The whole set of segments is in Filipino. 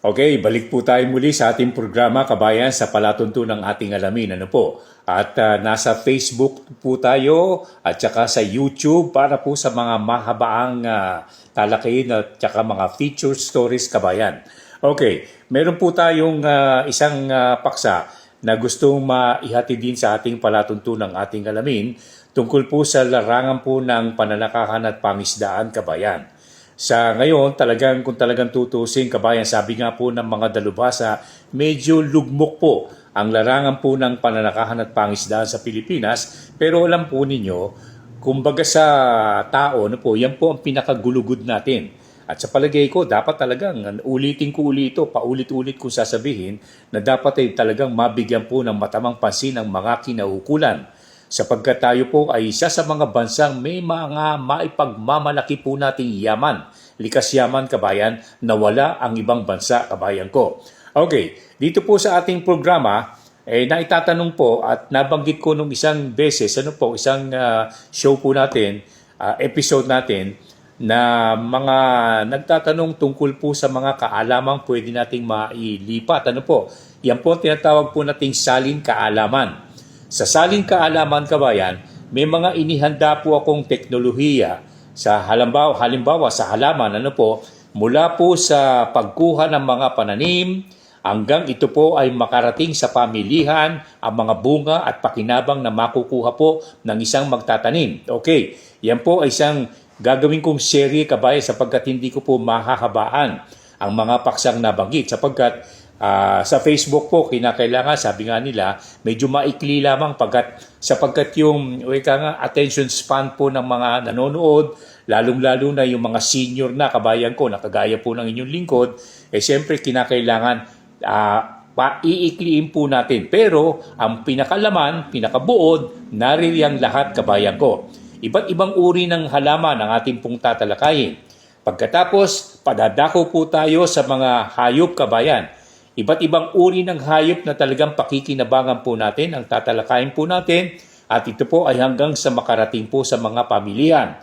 Okay, balik po tayo muli sa ating programa Kabayan sa palatuntunang ating alamin. Ano po? At nasa Facebook po tayo at saka sa YouTube para po sa mga mahabaang talakayin at saka mga feature stories kabayan. Okay, meron po tayong isang paksa na gustong maihati din sa ating palatuntunang ating alamin tungkol po sa larangan po ng pananakahan at pangisdaan kabayan. Sa ngayon, kung talagang tutusin, kabayan, sabi nga po ng mga dalubhasa, medyo lugmok po ang larangan po ng pananakahan at pangisdaan sa Pilipinas. Pero alam po ninyo, kumbaga sa tao, yan po ang pinakagulugod natin. At sa palagay ko, dapat talagang ulitin ko ito, paulit-ulit ko sasabihin na dapat ay talagang mabigyan po ng matamang pansin ang mga kinaukulan. Sapagkat tayo po ay isa sa mga bansang may mga maipagmamalaki po nating yaman, likas yaman kabayan, na wala ang ibang bansa kabayan ko. Okay, dito po sa ating programa, naitatanong po at nabanggit ko nung isang beses, isang show po natin, episode natin, na mga nagtatanong tungkol po sa mga kaalamang pwede nating mailipat. Yan po tinatawag po nating salin kaalaman. Sa salin kaalaman kabayan, may mga inihanda po akong teknolohiya sa halimbawa sa halaman, mula po sa pagkuha ng mga pananim hanggang ito po ay makarating sa pamilihan ang mga bunga at pakinabang na makukuha po ng isang magtatanim. Okay, yan po ay isang gagawin kong serye kabayan sapagkat hindi ko po mahahabaan ang mga paksang nabanggit sapagkat sa Facebook po, kinakailangan, sabi nga nila, medyo maikli lamang sapagkat yung attention span po ng mga nanonood, lalong-lalo na yung mga senior na kabayan ko, nakagaya po ng inyong lingkod, siyempre kinakailangan iikliin po natin. Pero ang pinakalaman, pinakabuod, naririyang lahat kabayan ko. Iba't ibang uri ng halaman ang ating pong tatalakayin. Pagkatapos, padadako po tayo sa mga hayop kabayan. Iba't ibang uri ng hayop na talagang pakikinabangan po natin, ang tatalakayin po natin, at ito po ay hanggang sa makarating po sa mga pamilyan.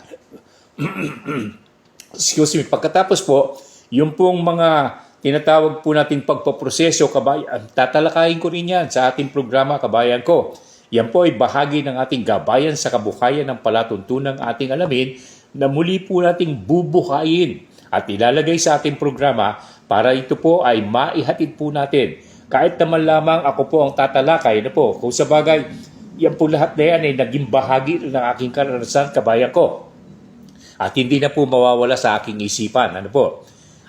Excuse me. Pagkatapos po, yung pong mga tinatawag po natin pagpaproseso, kabayan, tatalakayin ko rin yan sa ating programa, kabayan ko. Yan po ay bahagi ng ating gabayan sa kabuhayan ng palatuntunang ating alamin na muli po nating bubuhayin at ilalagay sa ating programa para ito po ay maihatid po natin. Kahit naman lamang ako po ang tatalakay, kung sa bagay, yan po lahat na yan ay naging bahagi ng aking karanasan, kabayan ko. At hindi na po mawawala sa aking isipan.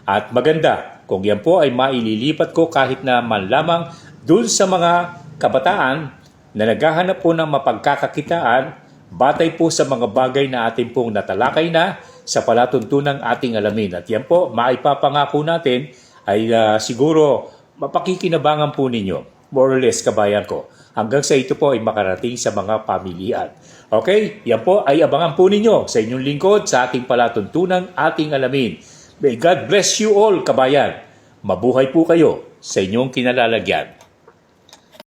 At maganda, kung yan po ay maililipat ko kahit na man lamang dun sa mga kabataan na naghahanap po ng mapagkakakitaan, batay po sa mga bagay na ating pong natalakay na sa palatuntunang ating alamin. At yan po, maipapangako natin ay siguro mapakikinabangan po ninyo, more or less kabayan ko, hanggang sa ito po ay makarating sa mga pamilyan. Okay, yan po ay abangan po ninyo sa inyong lingkod sa ating palatuntunang ating alamin. May God bless you all kabayan. Mabuhay po kayo sa inyong kinalalagyan.